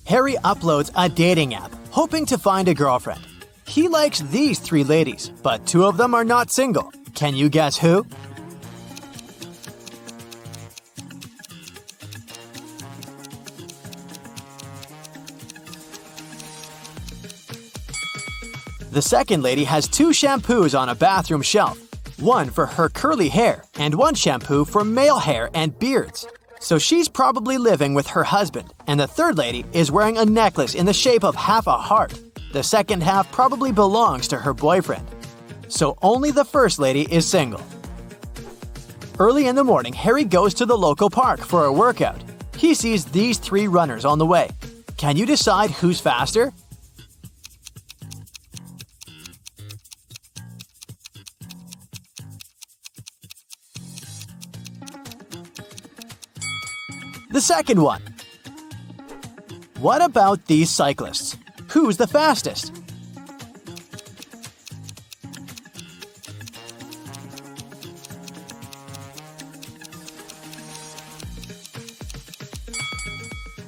Harry uploads a dating app, hoping to find a girlfriend. He likes these 3 ladies, but 2 of them are not single. Can you guess who? The second lady has 2 shampoos on a bathroom shelf. One for her curly hair and one shampoo for male hair and beards. So she's probably living with her husband, and the third lady is wearing a necklace in the shape of half a heart. The second half probably belongs to her boyfriend. So only the first lady is single. Early in the morning, Harry goes to the local park for a workout. He sees these 3 runners on the way. Can you decide who's faster? The second one. What about these cyclists? Who's the fastest?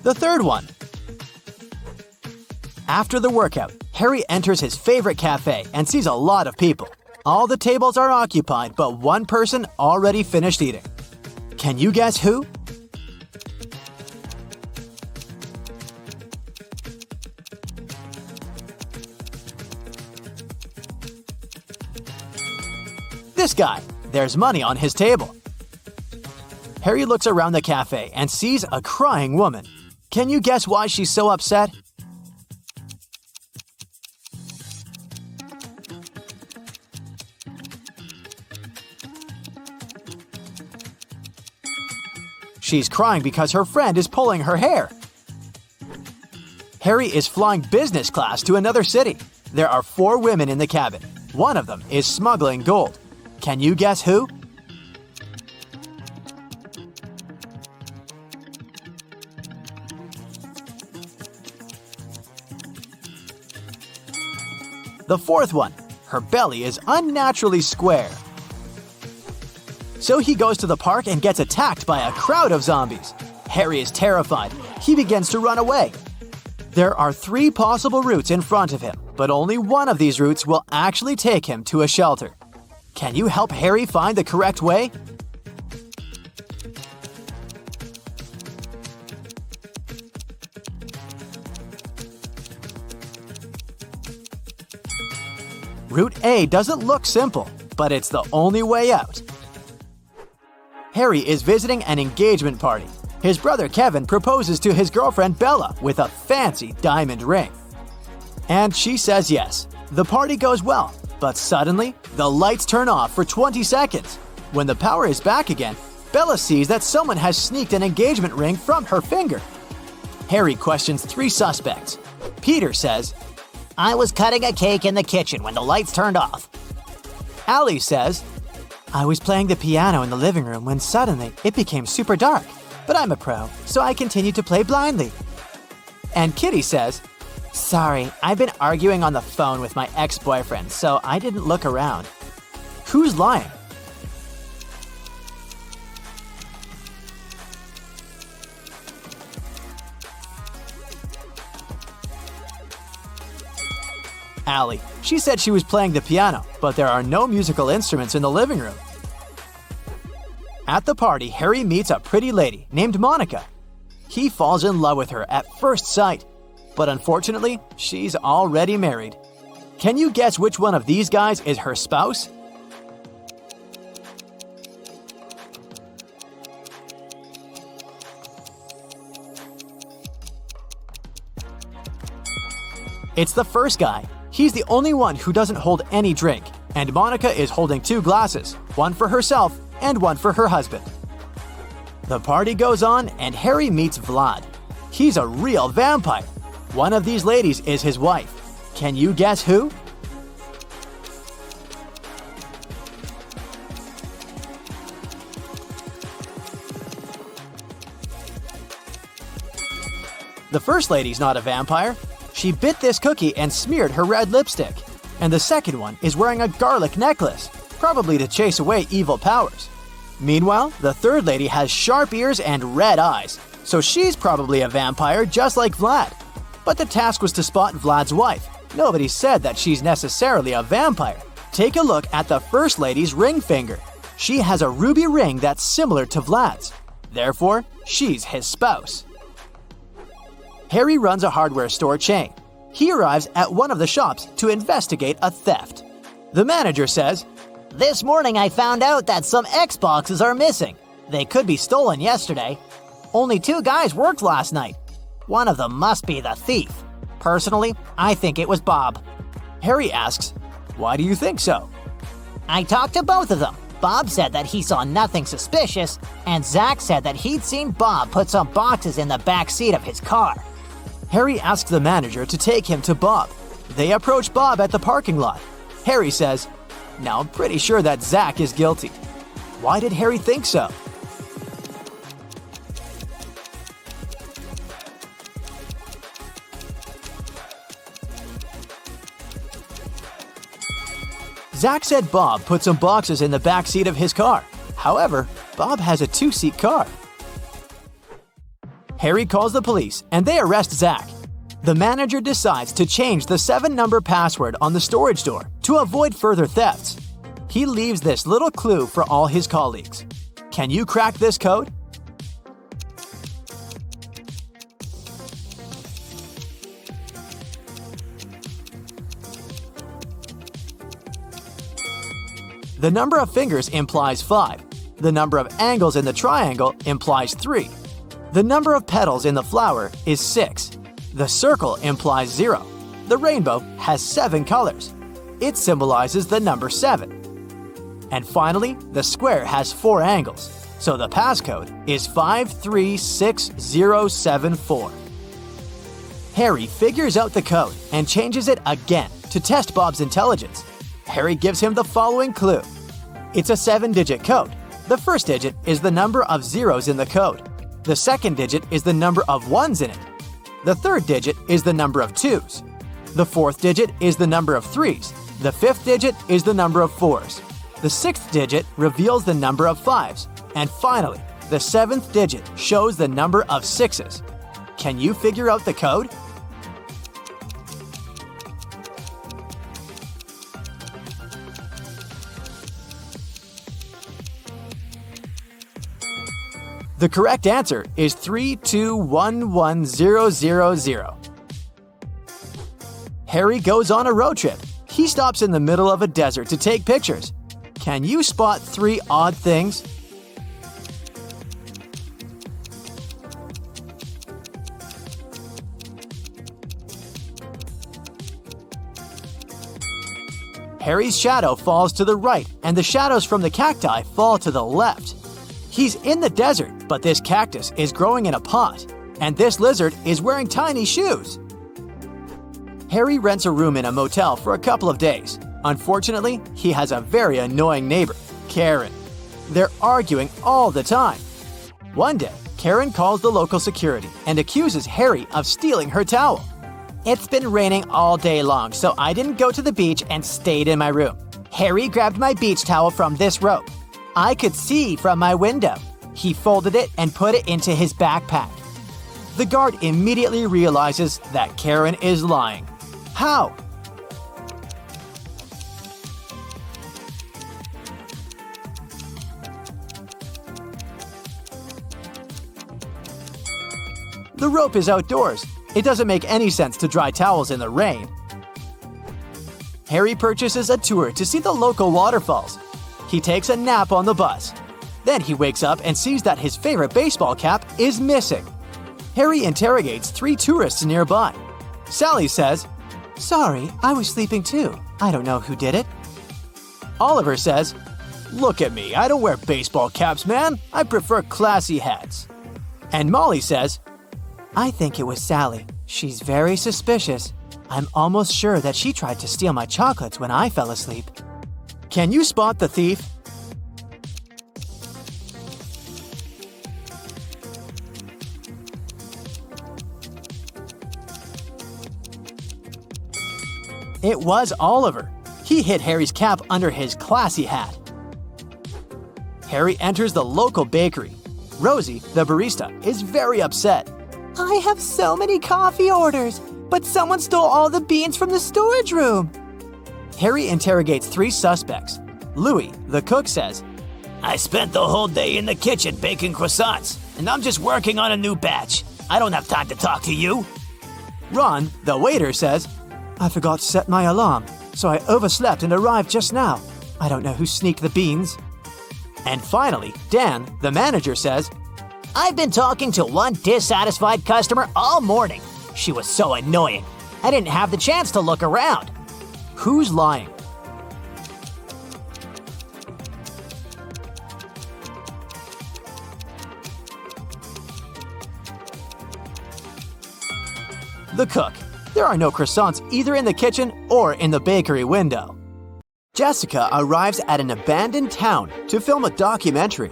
The third one. After the workout, Harry enters his favorite cafe and sees a lot of people. All the tables are occupied, but one person already finished eating. Can you guess who? This guy. There's money on his table. Harry looks around the cafe and sees a crying woman. Can you guess why she's so upset? She's crying because her friend is pulling her hair. Harry is flying business class to another city. There are 4 women in the cabin. One of them is smuggling gold. Can you guess who? The fourth one. Her belly is unnaturally square. So he goes to the park and gets attacked by a crowd of zombies. Harry is terrified. He begins to run away. There are 3 possible routes in front of him, but only one of these routes will actually take him to a shelter. Can you help Harry find the correct way? Route A doesn't look simple, but it's the only way out. Harry is visiting an engagement party. His brother Kevin proposes to his girlfriend Bella with a fancy diamond ring. And she says yes. The party goes well, but suddenly, the lights turn off for 20 seconds. When the power is back again, Bella sees that someone has sneaked an engagement ring from her finger. Harry questions 3 suspects. Peter says, I was cutting a cake in the kitchen when the lights turned off. Allie says, I was playing the piano in the living room when suddenly it became super dark. But I'm a pro, so I continued to play blindly. And Kitty says, Sorry, I've been arguing on the phone with my ex-boyfriend, so I didn't look around. Who's lying? Allie. She said she was playing the piano, but there are no musical instruments in the living room. At the party, Harry meets a pretty lady named Monica. He falls in love with her at first sight, but unfortunately, she's already married. Can you guess which one of these guys is her spouse? It's the first guy. He's the only one who doesn't hold any drink, and Monica is holding 2 glasses, one for herself and one for her husband. The party goes on, and Harry meets Vlad. He's a real vampire. One of these ladies is his wife. Can you guess who? The first lady's not a vampire. She bit this cookie and smeared her red lipstick. And the second one is wearing a garlic necklace, probably to chase away evil powers. Meanwhile, the third lady has sharp ears and red eyes, so she's probably a vampire just like Vlad. But the task was to spot Vlad's wife. Nobody said that she's necessarily a vampire. Take a look at the First Lady's ring finger. She has a ruby ring that's similar to Vlad's. Therefore, she's his spouse. Harry runs a hardware store chain. He arrives at one of the shops to investigate a theft. The manager says, This morning I found out that some Xboxes are missing. They could be stolen yesterday. Only 2 guys worked last night. One of them must be the thief. Personally, I think it was Bob. Harry asks, why do you think so? I talked to both of them. Bob said that he saw nothing suspicious, and Zach said that he'd seen Bob put some boxes in the back seat of his car. Harry asks the manager to take him to Bob. They approach Bob at the parking lot. Harry says, now I'm pretty sure that Zach is guilty. Why did Harry think so? Zach said Bob put some boxes in the back seat of his car. However, Bob has a 2-seat car. Harry calls the police and they arrest Zach. The manager decides to change the 7-number password on the storage door to avoid further thefts. He leaves this little clue for all his colleagues. Can you crack this code? The number of fingers implies 5. The number of angles in the triangle implies 3. The number of petals in the flower is 6. The circle implies 0. The rainbow has 7 colors. It symbolizes the number 7. And finally, the square has 4 angles, so the passcode is 536074. Harry figures out the code and changes it again to test Bob's intelligence. Harry gives him the following clue. It's a 7-digit code. The first digit is the number of zeros in the code. The second digit is the number of ones in it. The third digit is the number of 2s. The fourth digit is the number of 3s. The fifth digit is the number of 4s. The 6th digit reveals the number of 5s. And finally, the 7th digit shows the number of 6s. Can you figure out the code? The correct answer is 3211000. Harry goes on a road trip. He stops in the middle of a desert to take pictures. Can you spot 3 odd things? Harry's shadow falls to the right, and the shadows from the cacti fall to the left. He's in the desert, but this cactus is growing in a pot, and this lizard is wearing tiny shoes. Harry rents a room in a motel for a couple of days. Unfortunately, he has a very annoying neighbor, Karen. They're arguing all the time. One day, Karen calls the local security and accuses Harry of stealing her towel. It's been raining all day long, so I didn't go to the beach and stayed in my room. Harry grabbed my beach towel from this rope. I could see from my window. He folded it and put it into his backpack. The guard immediately realizes that Karen is lying. How? The rope is outdoors. It doesn't make any sense to dry towels in the rain. Harry purchases a tour to see the local waterfalls. He takes a nap on the bus. Then he wakes up and sees that his favorite baseball cap is missing. Harry interrogates 3 tourists nearby. Sally says, "Sorry, I was sleeping too. I don't know who did it." Oliver says, "Look at me, I don't wear baseball caps, man. I prefer classy hats." And Molly says, "I think it was Sally. She's very suspicious. I'm almost sure that she tried to steal my chocolates when I fell asleep." Can you spot the thief? It was Oliver. He hid Harry's cap under his classy hat. Harry enters the local bakery. Rosie, the barista, is very upset. I have so many coffee orders, but someone stole all the beans from the storage room. Harry interrogates 3 suspects. Louis, the cook, says, I spent the whole day in the kitchen baking croissants, and I'm just working on a new batch. I don't have time to talk to you. Ron, the waiter, says, I forgot to set my alarm, so I overslept and arrived just now. I don't know who sneaked the beans. And finally, Dan, the manager, says, I've been talking to one dissatisfied customer all morning. She was so annoying. I didn't have the chance to look around. Who's lying? The cook. There are no croissants either in the kitchen or in the bakery window. Jessica arrives at an abandoned town to film a documentary.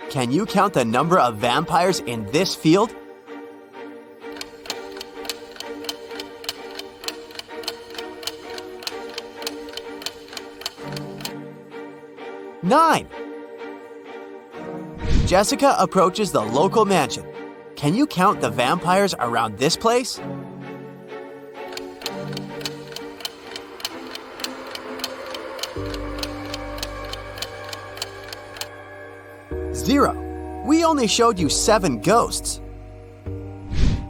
Can you count the number of vampires in this field? Nine. Jessica approaches the local mansion. Can you count the vampires around this place? 0. We only showed you 7 ghosts.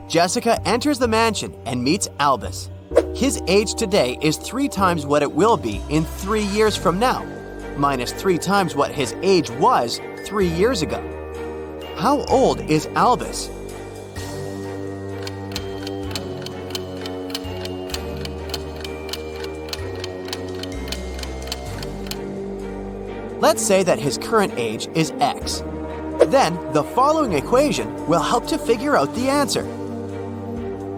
Jessica enters the mansion and meets Albus. His age today is 3 times what it will be in 3 years from now, minus 3 times what his age was 3 years ago. How old is Albus? Let's say that his current age is X. Then, the following equation will help to figure out the answer.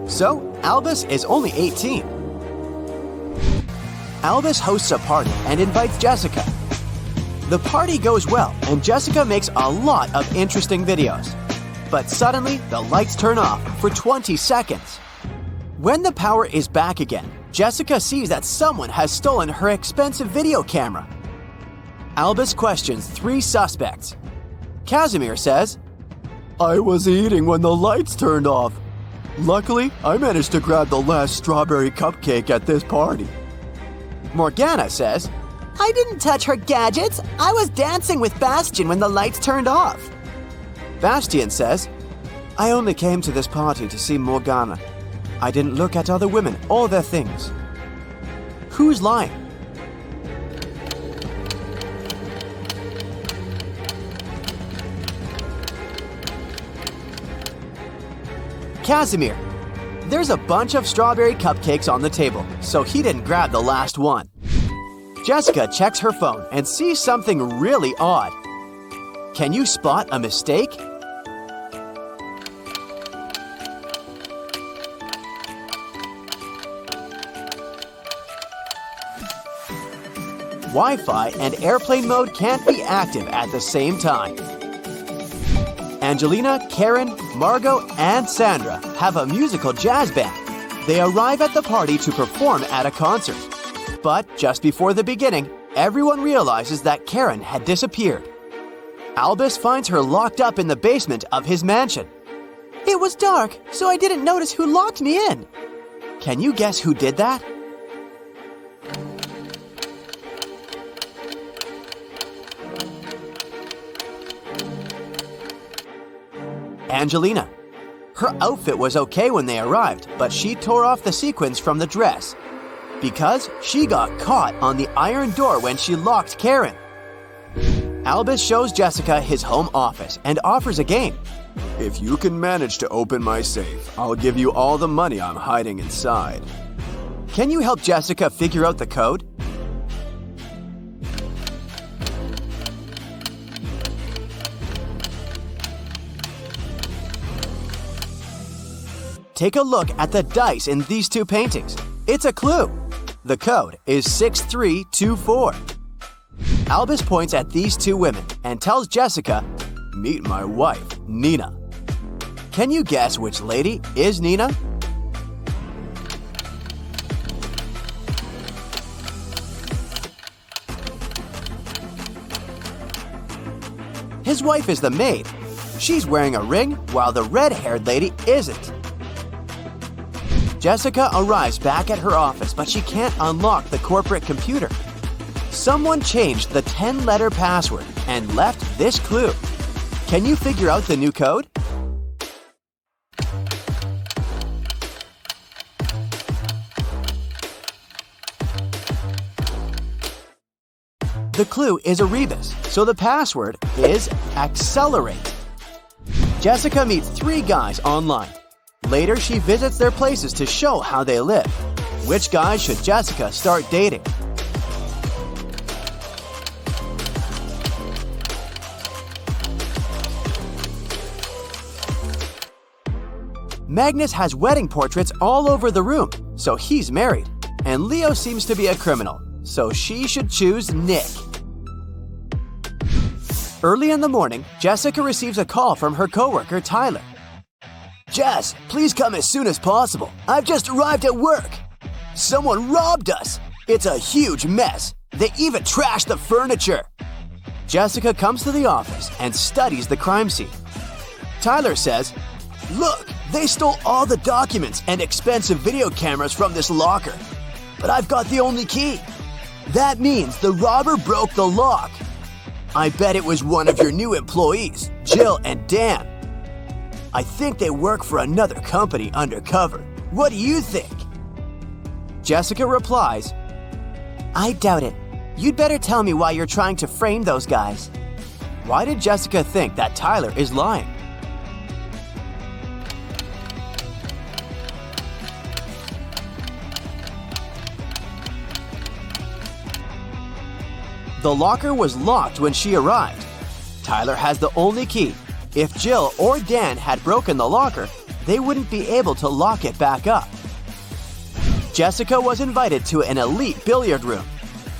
So, Albus is only 18. Albus hosts a party and invites Jessica. The party goes well, and Jessica makes a lot of interesting videos. But suddenly, the lights turn off for 20 seconds. When the power is back again, Jessica sees that someone has stolen her expensive video camera. Albus questions 3 suspects. Casimir says, I was eating when the lights turned off. Luckily, I managed to grab the last strawberry cupcake at this party. Morgana says, I didn't touch her gadgets. I was dancing with Bastian when the lights turned off. Bastian says, I only came to this party to see Morgana. I didn't look at other women or their things. Who's lying? Casimir. There's a bunch of strawberry cupcakes on the table, so he didn't grab the last one. Jessica checks her phone and sees something really odd. Can you spot a mistake? Wi-Fi and airplane mode can't be active at the same time. Angelina, Karen, Margot, and Sandra have a musical jazz band. They arrive at the party to perform at a concert. But just before the beginning, everyone realizes that Karen had disappeared. Albus finds her locked up in the basement of his mansion. It was dark, so I didn't notice who locked me in. Can you guess who did that? Angelina. Her outfit was okay when they arrived, but she tore off the sequins from the dress because she got caught on the iron door when she locked Karen. Albus shows Jessica his home office and offers a game. If you can manage to open my safe, I'll give you all the money I'm hiding inside. Can you help Jessica figure out the code? Take a look at the dice in these 2 paintings. It's a clue. The code is 6324. Albus points at these 2 women and tells Jessica, meet my wife, Nina. Can you guess which lady is Nina? His wife is the maid. She's wearing a ring while the red-haired lady isn't. Jessica arrives back at her office, but she can't unlock the corporate computer. Someone changed the 10-letter password and left this clue. Can you figure out the new code? The clue is a rebus, so the password is accelerate. Jessica meets 3 guys online. Later, she visits their places to show how they live. Which guys should Jessica start dating? Magnus has wedding portraits all over the room, so he's married. And Leo seems to be a criminal, so she should choose Nick. Early in the morning, Jessica receives a call from her coworker, Tyler. Jess, please come as soon as possible. I've just arrived at work. Someone robbed us. It's a huge mess. They even trashed the furniture. Jessica comes to the office and studies the crime scene. Tyler says, Look, they stole all the documents and expensive video cameras from this locker. But I've got the only key. That means the robber broke the lock. I bet it was one of your new employees, Jill and Dan. I think they work for another company undercover. What do you think? Jessica replies, I doubt it. You'd better tell me why you're trying to frame those guys. Why did Jessica think that Tyler is lying? The locker was locked when she arrived. Tyler has the only key. If Jill or Dan had broken the locker, they wouldn't be able to lock it back up. Jessica was invited to an elite billiard room.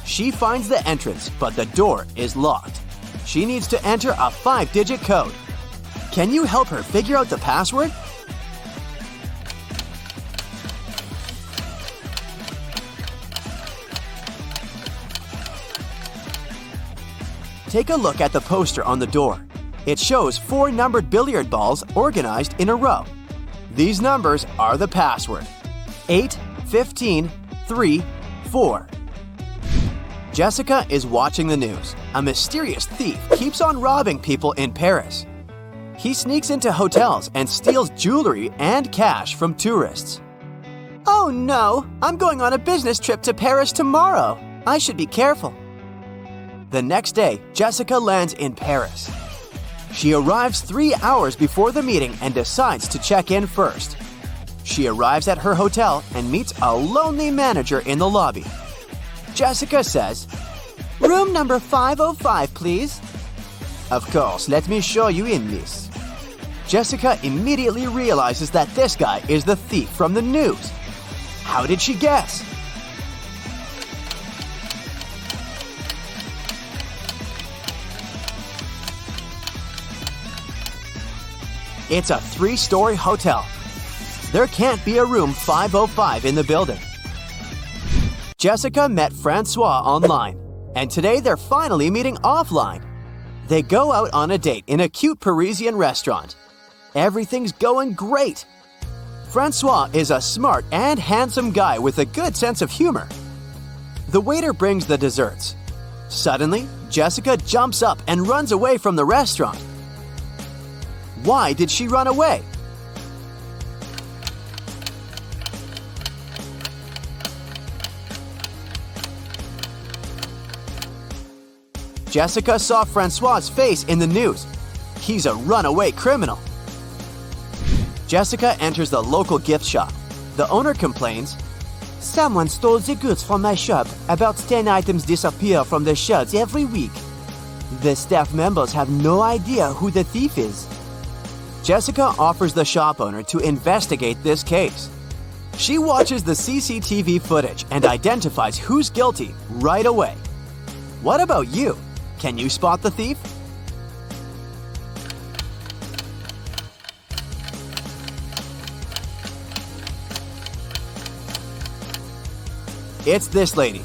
She finds the entrance, but the door is locked. She needs to enter a 5-digit code. Can you help her figure out the password? Take a look at the poster on the door. It shows 4 numbered billiard balls organized in a row. These numbers are the password: 8, 15, 3, 4. Jessica is watching the news. A mysterious thief keeps on robbing people in Paris. He sneaks into hotels and steals jewelry and cash from tourists. Oh no, I'm going on a business trip to Paris tomorrow. I should be careful. The next day, Jessica lands in Paris. She arrives 3 hours before the meeting and decides to check in first. She arrives at her hotel and meets a lonely manager in the lobby. Jessica says, Room number 505, please. Of course, let me show you in, miss. Jessica immediately realizes that this guy is the thief from the news. How did she guess? It's a 3-story hotel. There can't be a room 505 in the building. Jessica met Francois online, and today they're finally meeting offline. They go out on a date in a cute Parisian restaurant. Everything's going great. Francois is a smart and handsome guy with a good sense of humor. The waiter brings the desserts. Suddenly, Jessica jumps up and runs away from the restaurant. Why did she run away? Jessica saw Francois's face in the news. He's a runaway criminal. Jessica enters the local gift shop. The owner complains, Someone stole the goods from my shop. About 10 items disappear from the shelves every week. The staff members have no idea who the thief is. Jessica offers the shop owner to investigate this case. She watches the CCTV footage and identifies who's guilty right away. What about you? Can you spot the thief? It's this lady.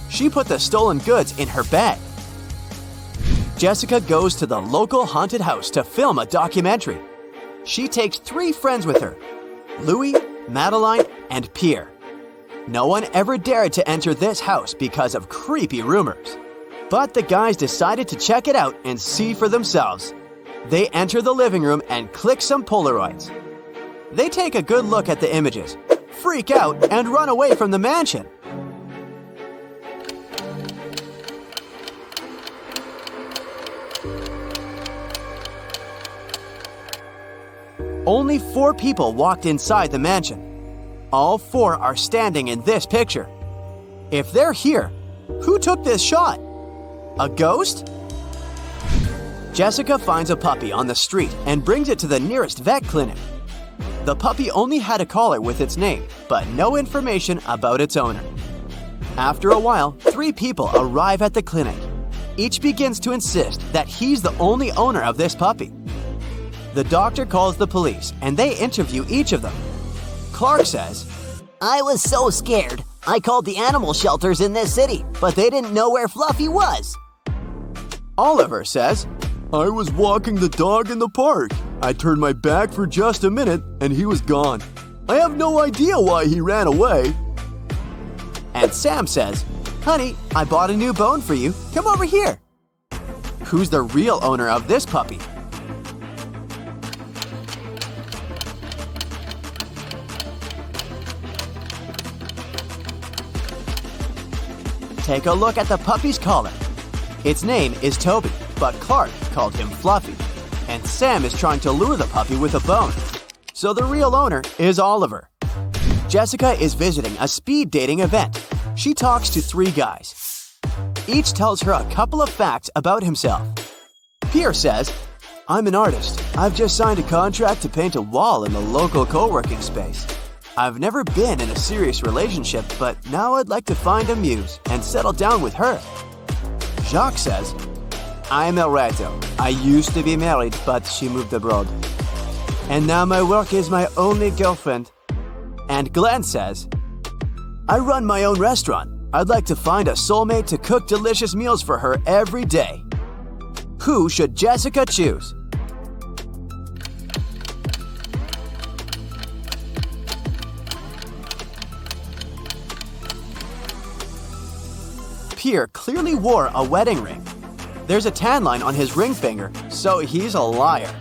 She put the stolen goods in her bag. Jessica goes to the local haunted house to film a documentary. She takes 3 friends with her: Louis, Madeline, and Pierre. No one ever dared to enter this house because of creepy rumors. But the guys decided to check it out and see for themselves. They enter the living room and click some Polaroids. They take a good look at the images, freak out, and run away from the mansion. Only 4 people walked inside the mansion. All 4 are standing in this picture. If they're here, who took this shot? A ghost? Jessica finds a puppy on the street and brings it to the nearest vet clinic. The puppy only had a collar with its name, but no information about its owner. After a while, 3 people arrive at the clinic. Each begins to insist that he's the only owner of this puppy. The doctor calls the police and they interview each of them. Clark says, I was so scared. I called the animal shelters in this city, but they didn't know where Fluffy was. Oliver says, I was walking the dog in the park. I turned my back for just a minute and he was gone. I have no idea why he ran away. And Sam says, honey, I bought a new bone for you. Come over here. Who's the real owner of this puppy? Take a look at the puppy's collar. Its name is Toby, but Clark called him Fluffy. And Sam is trying to lure the puppy with a bone. So the real owner is Oliver. Jessica is visiting a speed dating event. She talks to 3 guys. Each tells her a couple of facts about himself. Pierre says, I'm an artist. I've just signed a contract to paint a wall in the local co-working space. I've never been in a serious relationship, but now I'd like to find a muse and settle down with her. Jacques says, I'm a writer. I used to be married, but she moved abroad. And now my work is my only girlfriend. And Glenn says, I run my own restaurant. I'd like to find a soulmate to cook delicious meals for her every day. Who should Jessica choose? Pierre clearly wore a wedding ring. There's a tan line on his ring finger, so he's a liar.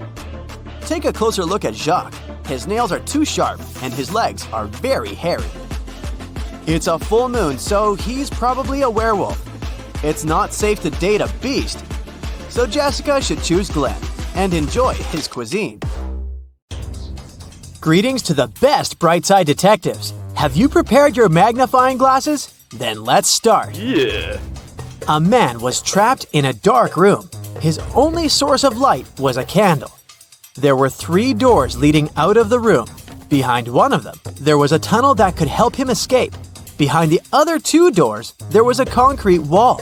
Take a closer look at Jacques. His nails are too sharp and his legs are very hairy. It's a full moon, so he's probably a werewolf. It's not safe to date a beast, so Jessica should choose Glenn and enjoy his cuisine. Greetings to the best Brightside detectives. Have you prepared your magnifying glasses? Then let's start. Yeah. A man was trapped in a dark room. His only source of light was a candle. There were 3 doors leading out of the room. Behind one of them, there was a tunnel that could help him escape. Behind the other 2 doors, there was a concrete wall.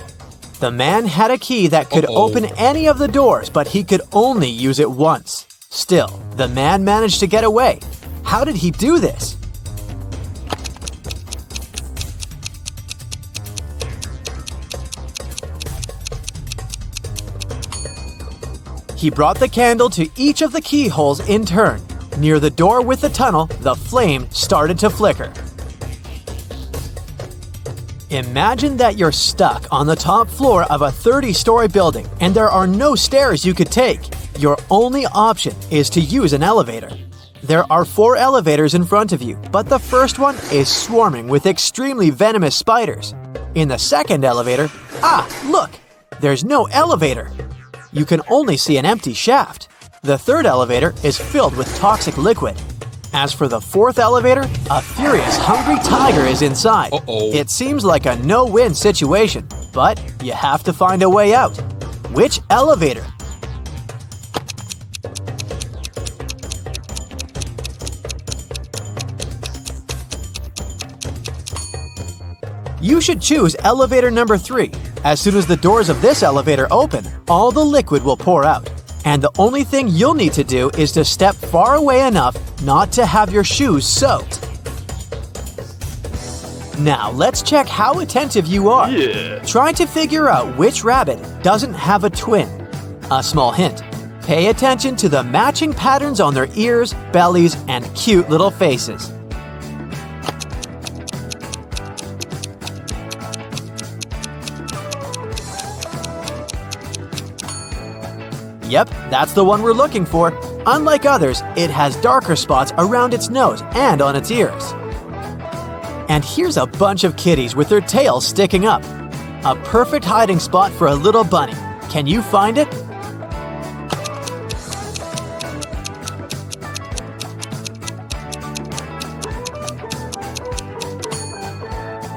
The man had a key that could open any of the doors, but he could only use it once. Still, the man managed to get away. How did he do this? He brought the candle to each of the keyholes in turn. Near the door with the tunnel, the flame started to flicker. Imagine that you're stuck on the top floor of a 30-story building and there are no stairs you could take. Your only option is to use an elevator. There are 4 elevators in front of you, but the first one is swarming with extremely venomous spiders. In the second elevator, look! There's no elevator. You can only see an empty shaft. The third elevator is filled with toxic liquid. As for the 4th elevator, a furious, hungry tiger is inside. It seems like a no-win situation, but you have to find a way out. Which elevator? You should choose elevator number 3. As soon as the doors of this elevator open, all the liquid will pour out. And the only thing you'll need to do is to step far away enough not to have your shoes soaked. Now let's check how attentive you are. Try to figure out which rabbit doesn't have a twin. A small hint. Pay attention to the matching patterns on their ears, bellies, and cute little faces. Yep, that's the one we're looking for. Unlike others, it has darker spots around its nose and on its ears. And here's a bunch of kitties with their tails sticking up. A perfect hiding spot for a little bunny. Can you find it?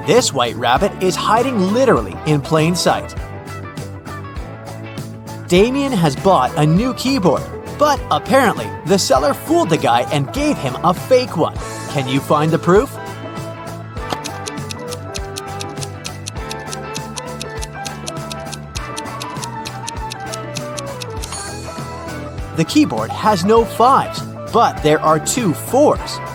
This white rabbit is hiding literally in plain sight. Damien has bought a new keyboard, but apparently the seller fooled the guy and gave him a fake one. Can you find the proof? The keyboard has no 5s, but there are 2 4s.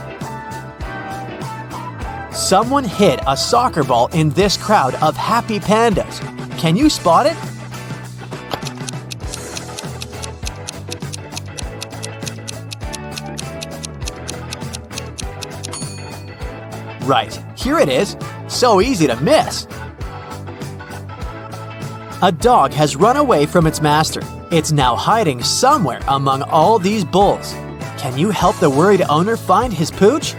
Someone hid a soccer ball in this crowd of happy pandas. Can you spot it? Right, here it is. So easy to miss. A dog has run away from its master. It's now hiding somewhere among all these bulls. Can you help the worried owner find his pooch?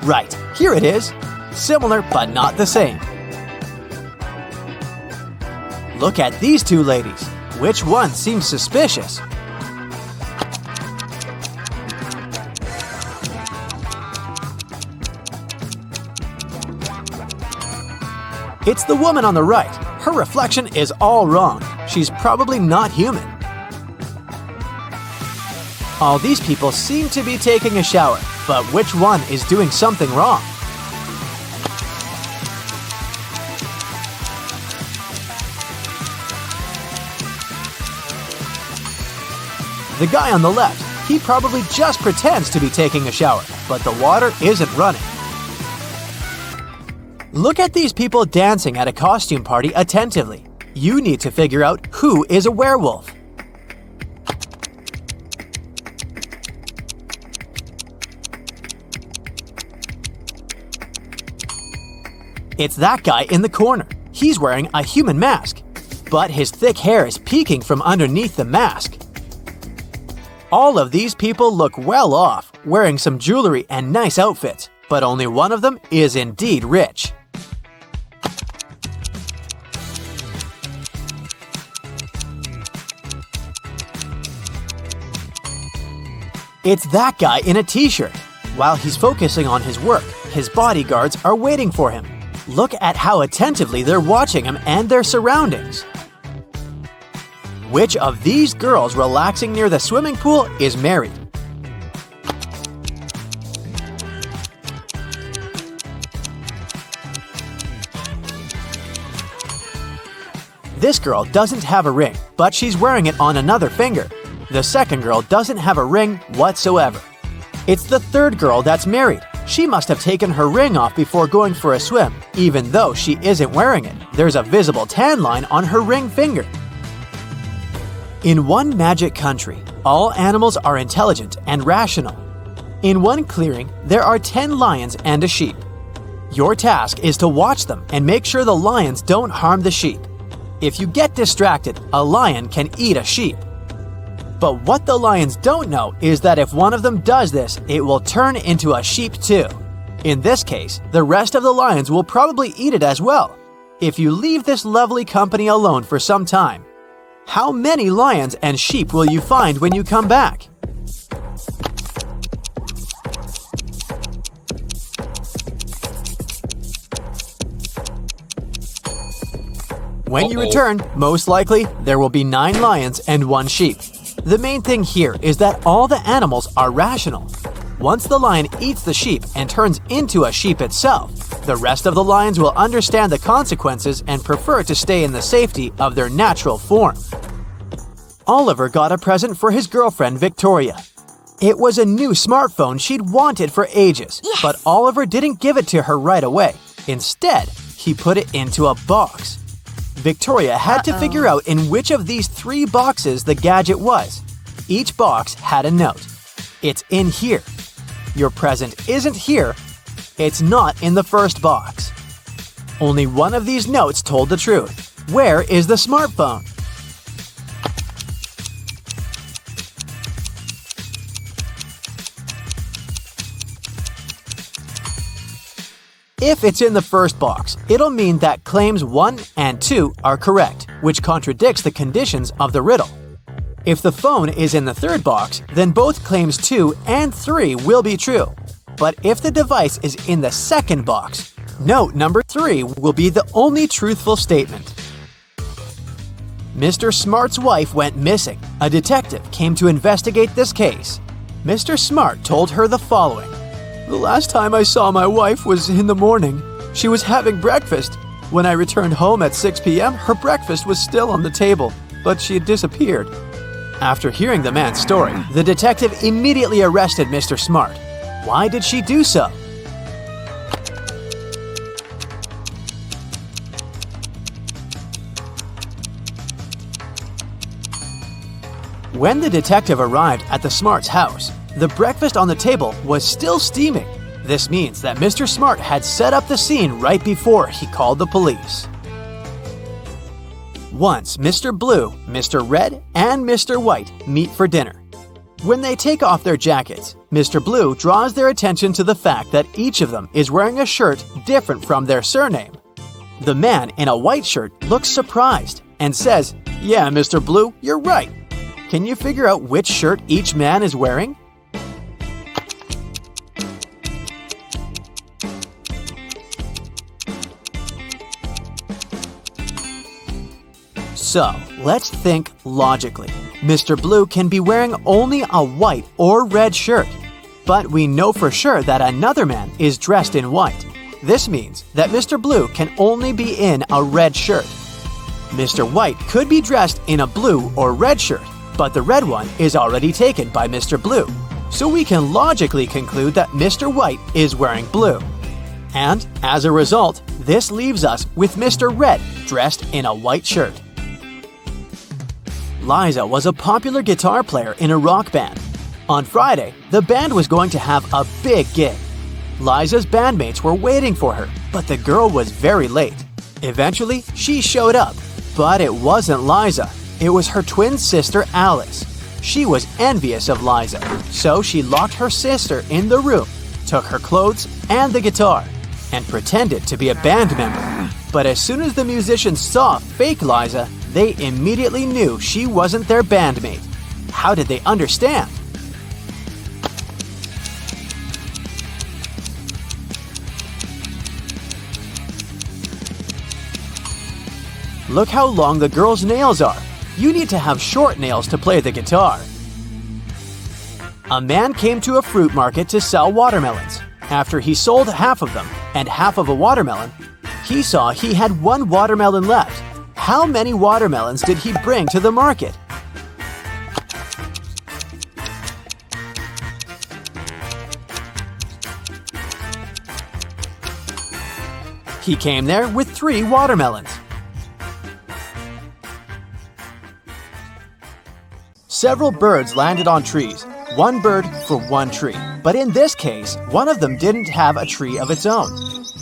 Right, here it is. Similar but not the same. Look at these 2 ladies. Which one seems suspicious? It's the woman on the right. Her reflection is all wrong. She's probably not human. All these people seem to be taking a shower, but which one is doing something wrong? The guy on the left, he probably just pretends to be taking a shower, but the water isn't running. Look at these people dancing at a costume party attentively. You need to figure out who is a werewolf. It's that guy in the corner. He's wearing a human mask, but his thick hair is peeking from underneath the mask. All of these people look well off, wearing some jewelry and nice outfits, but only one of them is indeed rich. It's that guy in a t-shirt. While he's focusing on his work, his bodyguards are waiting for him. Look at how attentively they're watching him and their surroundings. Which of these girls relaxing near the swimming pool is married? This girl doesn't have a ring, but she's wearing it on another finger. The second girl doesn't have a ring whatsoever. It's the third girl that's married. She must have taken her ring off before going for a swim, even though she isn't wearing it. There's a visible tan line on her ring finger. In one magic country, all animals are intelligent and rational. In one clearing, there are 10 lions and a sheep. Your task is to watch them and make sure the lions don't harm the sheep. If you get distracted, a lion can eat a sheep. But what the lions don't know is that if one of them does this, it will turn into a sheep too. In this case, the rest of the lions will probably eat it as well. If you leave this lovely company alone for some time, how many lions and sheep will you find when you come back? When you return, most likely, there will be 9 lions and 1 sheep. The main thing here is that all the animals are rational. Once the lion eats the sheep and turns into a sheep itself, the rest of the lions will understand the consequences and prefer to stay in the safety of their natural form. Oliver got a present for his girlfriend Victoria. It was a new smartphone she'd wanted for ages, but Oliver didn't give it to her right away. Instead, he put it into a box. Victoria had to figure out in which of these 3 boxes the gadget was. Each box had a note. It's in here. Your present isn't here. It's not in the first box. Only one of these notes told the truth. Where is the smartphone? If it's in the first box, it'll mean that claims 1 and 2 are correct, which contradicts the conditions of the riddle. If the phone is in the third box, then both claims 2 and 3 will be true. But if the device is in the second box, note number 3 will be the only truthful statement. Mr. Smart's wife went missing. A detective came to investigate this case. Mr. Smart told her the following. The last time I saw my wife was in the morning. She was having breakfast. When I returned home at 6 p.m., her breakfast was still on the table, but she had disappeared. After hearing the man's story, the detective immediately arrested Mr. Smart. Why did she do so? When the detective arrived at the Smart's house, the breakfast on the table was still steaming. This means that Mr. Smart had set up the scene right before he called the police. Once Mr. Blue, Mr. Red, and Mr. White meet for dinner. When they take off their jackets, Mr. Blue draws their attention to the fact that each of them is wearing a shirt different from their surname. The man in a white shirt looks surprised and says, "Yeah, Mr. Blue, you're right. Can you figure out which shirt each man is wearing?" So, let's think logically. Mr. Blue can be wearing only a white or red shirt, but we know for sure that another man is dressed in white. This means that Mr. Blue can only be in a red shirt. Mr. White could be dressed in a blue or red shirt, but the red one is already taken by Mr. Blue. So we can logically conclude that Mr. White is wearing blue. And as a result, this leaves us with Mr. Red dressed in a white shirt. Liza was a popular guitar player in a rock band. On Friday, the band was going to have a big gig. Liza's bandmates were waiting for her, but the girl was very late. Eventually, she showed up, but it wasn't Liza. It was her twin sister, Alice. She was envious of Liza, so she locked her sister in the room, took her clothes and the guitar, and pretended to be a band member. But as soon as the musicians saw fake Liza, they immediately knew she wasn't their bandmate. How did they understand? Look how long the girl's nails are. You need to have short nails to play the guitar. A man came to a fruit market to sell watermelons. After he sold half of them and half of a watermelon, he saw he had one watermelon left. How many watermelons did he bring to the market? He came there with 3 watermelons. Several birds landed on trees, one bird for one tree. But in this case, one of them didn't have a tree of its own.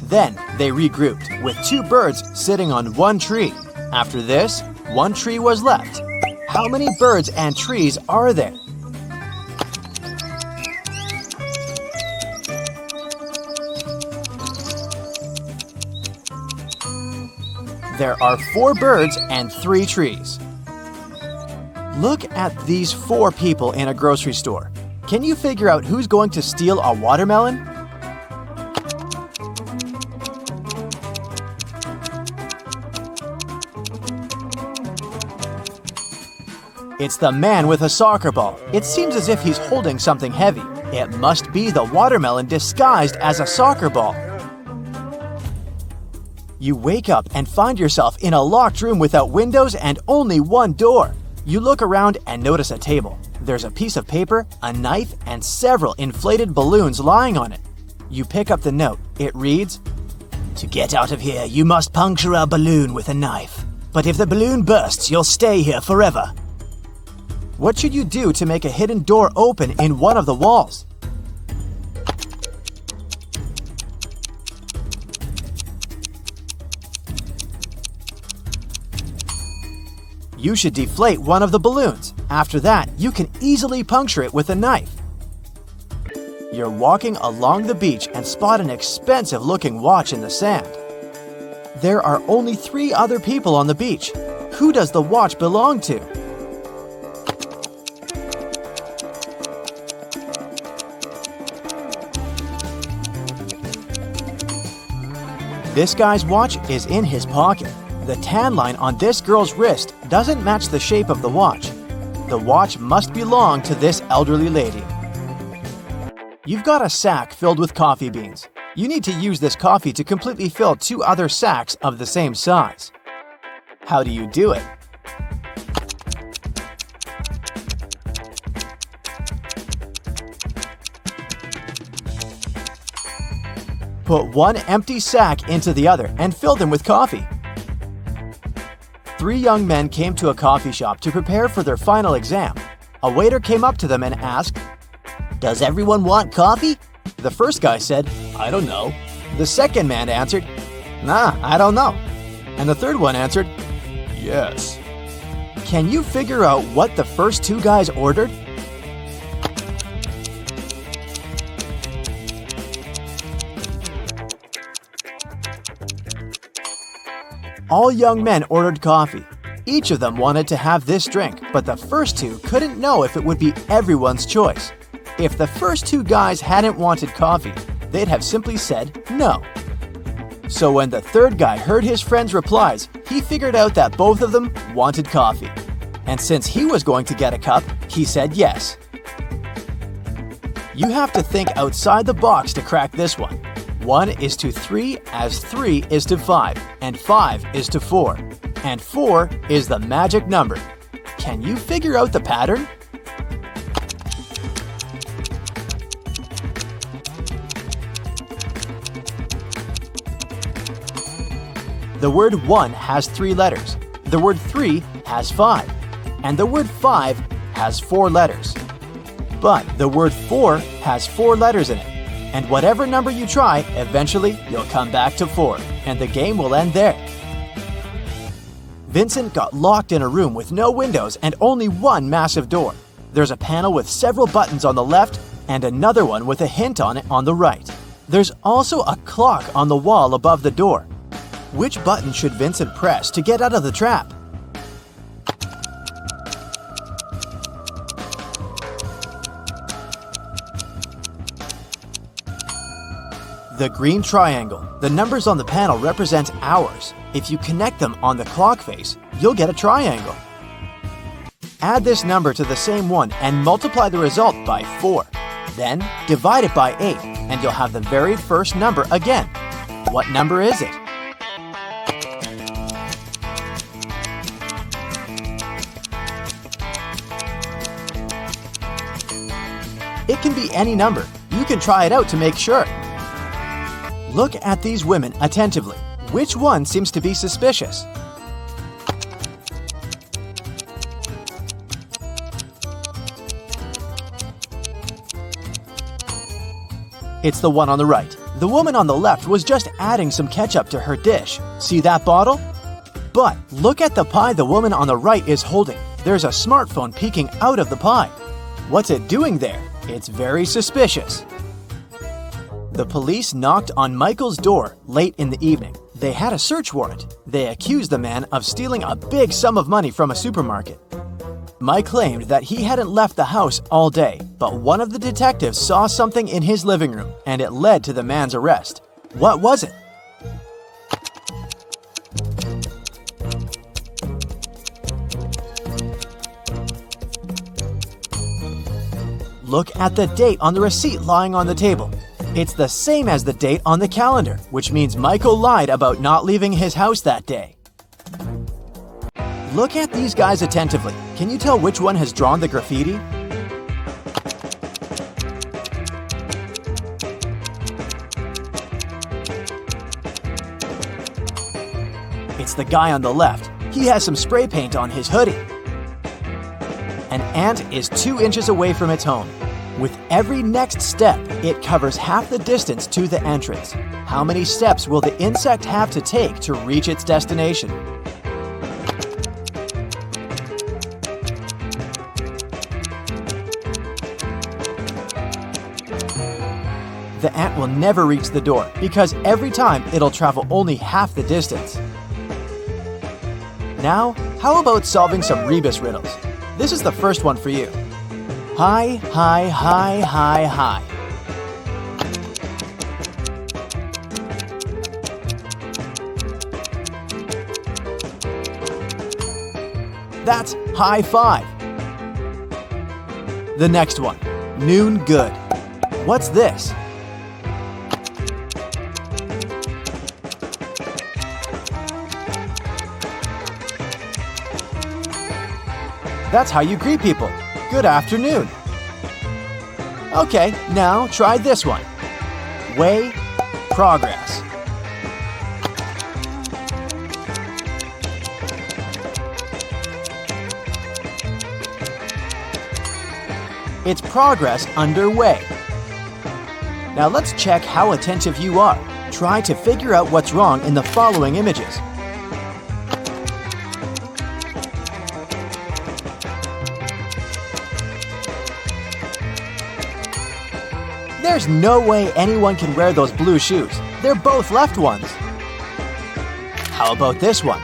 Then they regrouped, with 2 birds sitting on one tree. After this, one tree was left. How many birds and trees are there? There are 4 birds and 3 trees. Look at these 4 people in a grocery store. Can you figure out who's going to steal a watermelon? It's the man with a soccer ball. It seems as if he's holding something heavy. It must be the watermelon disguised as a soccer ball. You wake up and find yourself in a locked room without windows and only one door. You look around and notice a table. There's a piece of paper, a knife, and several inflated balloons lying on it. You pick up the note. It reads, "To get out of here, you must puncture a balloon with a knife. But if the balloon bursts, you'll stay here forever." What should you do to make a hidden door open in one of the walls? You should deflate one of the balloons. After that, you can easily puncture it with a knife. You're walking along the beach and spot an expensive-looking watch in the sand. There are only 3 other people on the beach. Who does the watch belong to? This guy's watch is in his pocket. The tan line on this girl's wrist doesn't match the shape of the watch. The watch must belong to this elderly lady. You've got a sack filled with coffee beans. You need to use this coffee to completely fill 2 other sacks of the same size. How do you do it? Put one empty sack into the other and fill them with coffee. 3 young men came to a coffee shop to prepare for their final exam. A waiter came up to them and asked, Does everyone want coffee? The first guy said, "I don't know." The second man answered, "Nah, I don't know." And the third one answered, "Yes." Can you figure out what the first 2 guys ordered? All young men ordered coffee. Each of them wanted to have this drink, but the first 2 couldn't know if it would be everyone's choice. If the first 2 guys hadn't wanted coffee, they'd have simply said no. So when the third guy heard his friend's replies, he figured out that both of them wanted coffee. And since he was going to get a cup, he said yes. You have to think outside the box to crack this one. 1 is to 3 as 3 is to 5, and 5 is to 4. And 4 is the magic number. Can you figure out the pattern? The word 1 has 3 letters, the word 3 has 5, and the word 5 has 4 letters. But the word 4 has 4 letters in it, and whatever number you try, eventually you'll come back to 4, and the game will end there. Vincent got locked in a room with no windows and only one massive door. There's a panel with several buttons on the left and another one with a hint on it on the right. There's also a clock on the wall above the door. Which button should Vincent press to get out of the trap? The green triangle. The numbers on the panel represent hours. If you connect them on the clock face, you'll get a triangle. Add this number to the same one and multiply the result by 4. Then divide it by 8 and you'll have the very first number again. What number is it? It can be any number. You can try it out to make sure. Look at these women attentively. Which one seems to be suspicious? It's the one on the right. The woman on the left was just adding some ketchup to her dish. See that bottle? But look at the pie the woman on the right is holding. There's a smartphone peeking out of the pie. What's it doing there? It's very suspicious. The police knocked on Michael's door late in the evening. They had a search warrant. They accused the man of stealing a big sum of money from a supermarket. Mike claimed that he hadn't left the house all day, but one of the detectives saw something in his living room, and it led to the man's arrest. What was it? Look at the date on the receipt lying on the table. It's the same as the date on the calendar, which means Michael lied about not leaving his house that day. Look at these guys attentively. Can you tell which one has drawn the graffiti? It's the guy on the left. He has some spray paint on his hoodie. An ant is 2 inches away from its home. With every next step, it covers half the distance to the entrance. How many steps will the insect have to take to reach its destination? the ant will never reach the door because every time it'll travel only half the distance. Now, how about solving some rebus riddles? This is the first one for you. Hi, hi, hi, hi, hi. That's high five. The next one, noon good. What's this? That's how you greet people. Good afternoon. Okay, now try this one. Way, progress. It's progress underway. Now let's check how attentive you are. Try to figure out what's wrong in the following images. There's no way anyone can wear those blue shoes. They're both left ones. How about this one?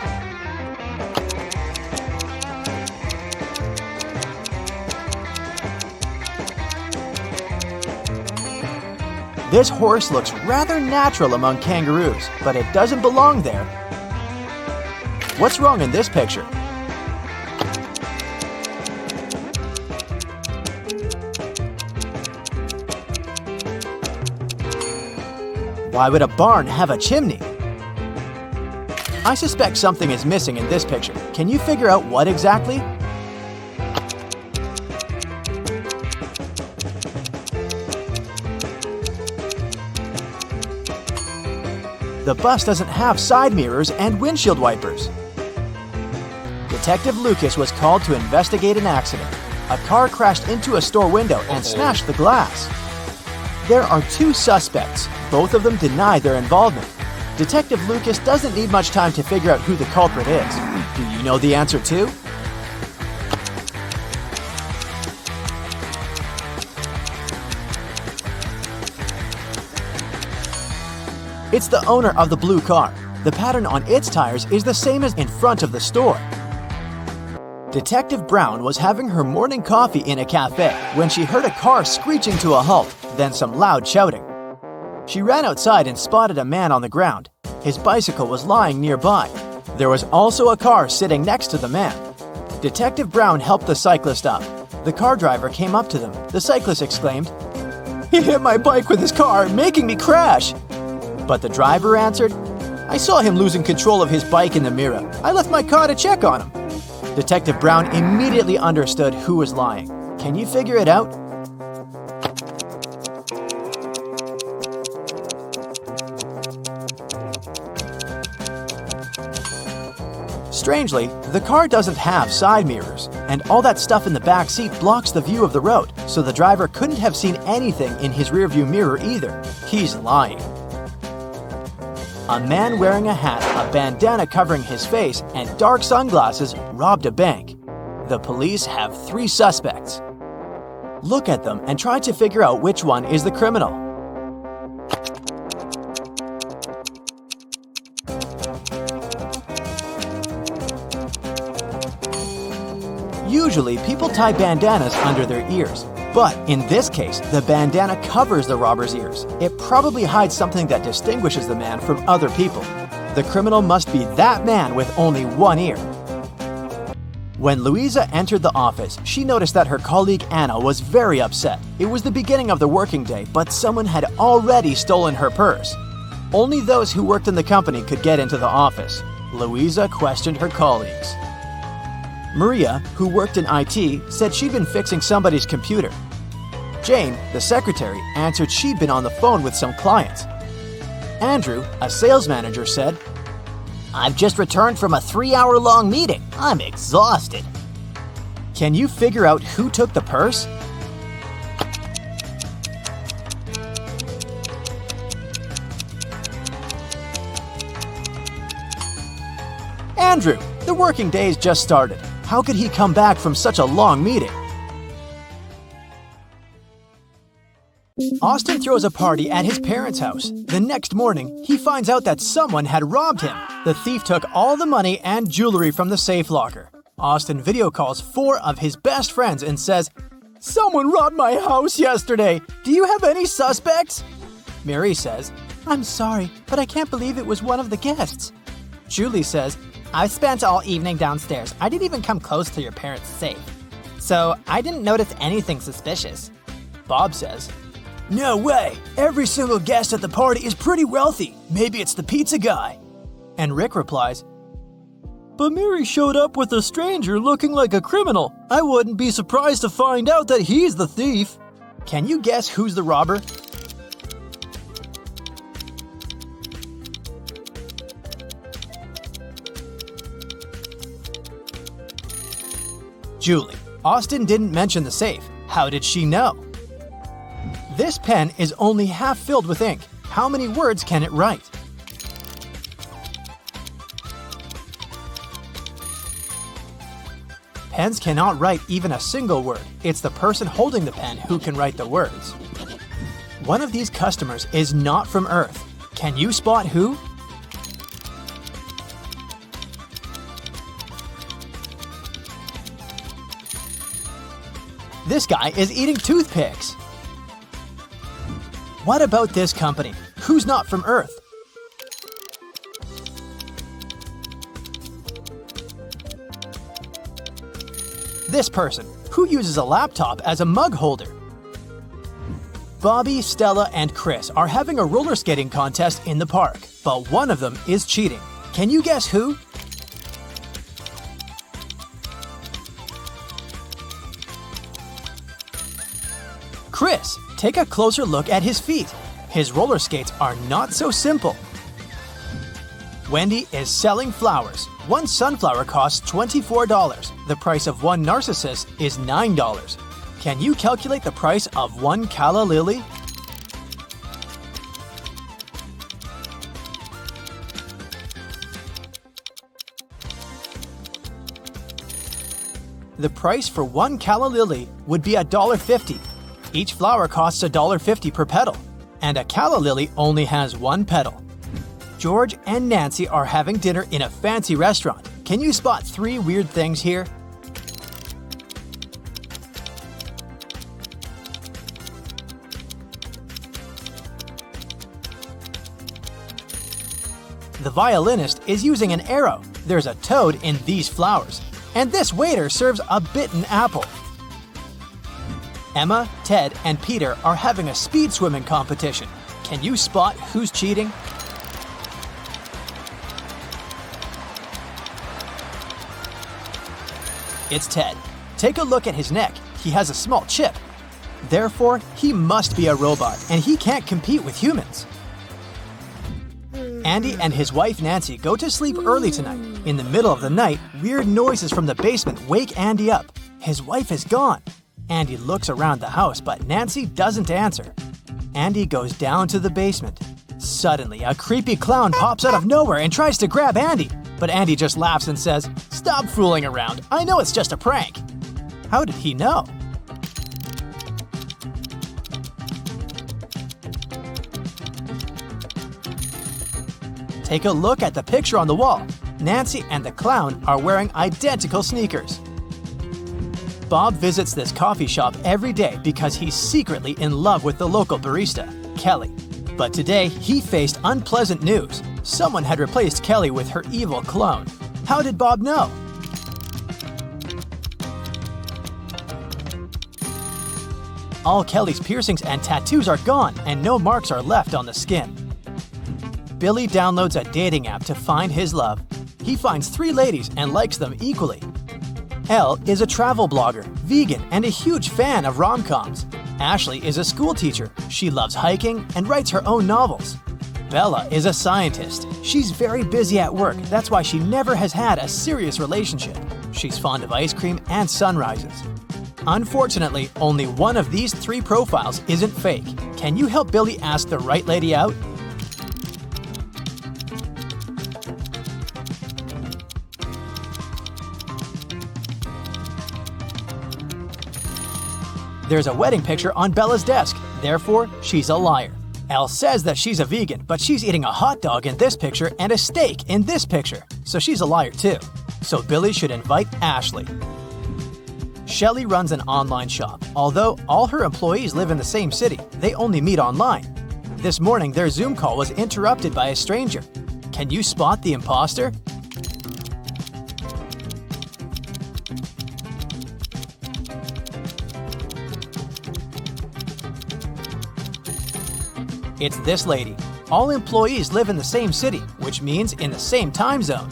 This horse looks rather natural among kangaroos, but it doesn't belong there. What's wrong in this picture? Why would a barn have a chimney? I suspect something is missing in this picture. Can you figure out what exactly? The bus doesn't have side mirrors and windshield wipers. Detective Lucas was called to investigate an accident. A car crashed into a store window and smashed the glass. There are two suspects. Both of them deny their involvement. Detective Lucas doesn't need much time to figure out who the culprit is. Do you know the answer too? It's the owner of the blue car. The pattern on its tires is the same as in front of the store. Detective Brown was having her morning coffee in a cafe when she heard a car screeching to a halt, then some loud shouting. She ran outside and spotted a man on the ground. His bicycle was lying nearby. There was also a car sitting next to the man. Detective Brown helped the cyclist up. The car driver came up to them. The cyclist exclaimed, "He hit my bike with his car, making me crash." But the driver answered, "I saw him losing control of his bike in the mirror. I left my car to check on him." Detective Brown immediately understood who was lying. Can you figure it out? Strangely, the car doesn't have side mirrors, and all that stuff in the back seat blocks the view of the road, so the driver couldn't have seen anything in his rearview mirror either. He's lying. A man wearing a hat, a bandana covering his face, and dark sunglasses robbed a bank. The police have 3 suspects. Look at them and try to figure out which one is the criminal. Usually, people tie bandanas under their ears. But in this case, the bandana covers the robber's ears. It probably hides something that distinguishes the man from other people. The criminal must be that man with only one ear. When Louisa entered the office, she noticed that her colleague Anna was very upset. It was the beginning of the working day, but someone had already stolen her purse. Only those who worked in the company could get into the office. Louisa questioned her colleagues. Maria, who worked in IT, said she'd been fixing somebody's computer. Jane, the secretary, answered she'd been on the phone with some clients. Andrew, a sales manager, said, "I've just returned from a 3-hour-long meeting. I'm exhausted." Can you figure out who took the purse? Andrew, the working day's just started. How could he come back from such a long meeting? Austin throws a party at his parents' house. The next morning, he finds out that someone had robbed him. The thief took all the money and jewelry from the safe locker. Austin video calls 4 of his best friends and says, "Someone robbed my house yesterday. Do you have any suspects?" Mary says, "I'm sorry, but I can't believe it was one of the guests." Julie says, "I spent all evening downstairs. I didn't even come close to your parents' safe. So I didn't notice anything suspicious." Bob says, No way! Every single guest at the party is pretty wealthy. Maybe it's the pizza guy. And Rick replies, "But Mary showed up with a stranger looking like a criminal. I wouldn't be surprised to find out that he's the thief." Can you guess who's the robber? Julie. Austin didn't mention the safe. How did she know? This pen is only half filled with ink. How many words can it write? Pens cannot write even a single word. It's the person holding the pen who can write the words. One of these customers is not from Earth. Can you spot who? This guy is eating toothpicks. What about this company? Who's not from Earth? This person, who uses a laptop as a mug holder. Bobby, Stella, and Chris are having a roller skating contest in the park, but one of them is cheating. Can you guess who? Chris, take a closer look at his feet. His roller skates are not so simple. Wendy is selling flowers. One sunflower costs $24. The price of one narcissus is $9. Can you calculate the price of one calla lily? The price for one calla lily would be $1.50. Each flower costs $1.50 per petal, and a calla lily only has one petal. George and Nancy are having dinner in a fancy restaurant. Can you spot 3 weird things here? The violinist is using an arrow. There's a toad in these flowers. And this waiter serves a bitten apple. Emma, Ted, and Peter are having a speed swimming competition. Can you spot who's cheating? It's Ted. Take a look at his neck. He has a small chip. Therefore, he must be a robot, and he can't compete with humans. Andy and his wife Nancy go to sleep early tonight. In the middle of the night, weird noises from the basement wake Andy up. His wife is gone. Andy looks around the house, but Nancy doesn't answer. Andy goes down to the basement. Suddenly, a creepy clown pops out of nowhere and tries to grab Andy. But Andy just laughs and says, "Stop fooling around. I know it's just a prank." How did he know? Take a look at the picture on the wall. Nancy and the clown are wearing identical sneakers. Bob visits this coffee shop every day because he's secretly in love with the local barista, Kelly. But today, he faced unpleasant news. Someone had replaced Kelly with her evil clone. How did Bob know? All Kelly's piercings and tattoos are gone, and no marks are left on the skin. Billy downloads a dating app to find his love. He finds 3 ladies and likes them equally. Elle is a travel blogger, vegan, and a huge fan of rom-coms. Ashley is a school teacher. She loves hiking and writes her own novels. Bella is a scientist. She's very busy at work. That's why she never has had a serious relationship. She's fond of ice cream and sunrises. Unfortunately, only one of these 3 profiles isn't fake. Can you help Billy ask the right lady out? There's a wedding picture on Bella's desk. Therefore, she's a liar. Elle says that she's a vegan, but she's eating a hot dog in this picture and a steak in this picture, so she's a liar too. So Billy should invite Ashley. Shelley runs an online shop. Although all her employees live in the same city, they only meet online. This morning, their Zoom call was interrupted by a stranger. Can you spot the imposter? It's this lady. All employees live in the same city, which means in the same time zone.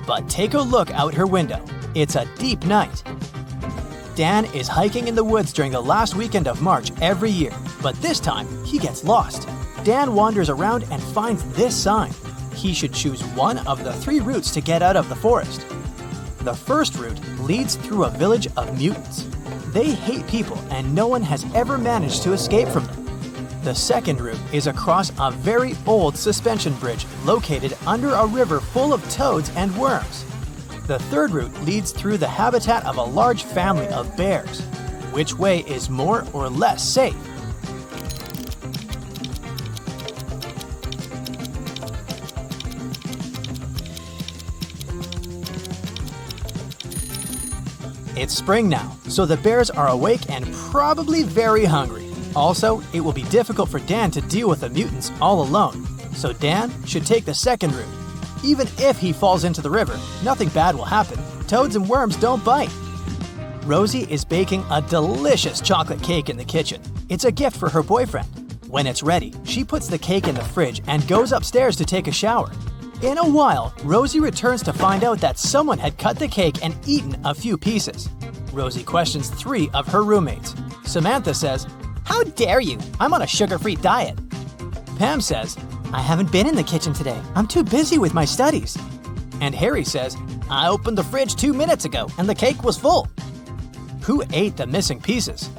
But take a look out her window. It's a deep night. Dan is hiking in the woods during the last weekend of March every year, but this time he gets lost. Dan wanders around and finds this sign. He should choose one of the 3 routes to get out of the forest. The first route leads through a village of mutants. They hate people and no one has ever managed to escape from them. The second route is across a very old suspension bridge located under a river full of toads and worms. The third route leads through the habitat of a large family of bears. Which way is more or less safe? It's spring now, so the bears are awake and probably very hungry. Also, it will be difficult for Dan to deal with the mutants all alone, so Dan should take the second route. Even if he falls into the river, nothing bad will happen. Toads and worms don't bite. Rosie is baking a delicious chocolate cake in the kitchen. It's a gift for her boyfriend. When it's ready, she puts the cake in the fridge and goes upstairs to take a shower. In a while, Rosie returns to find out that someone had cut the cake and eaten a few pieces. Rosie questions 3 of her roommates. Samantha says, "How dare you? I'm on a sugar-free diet." Pam says, "I haven't been in the kitchen today. I'm too busy with my studies." And Harry says, "I opened the fridge 2 minutes ago and the cake was full." Who ate the missing pieces?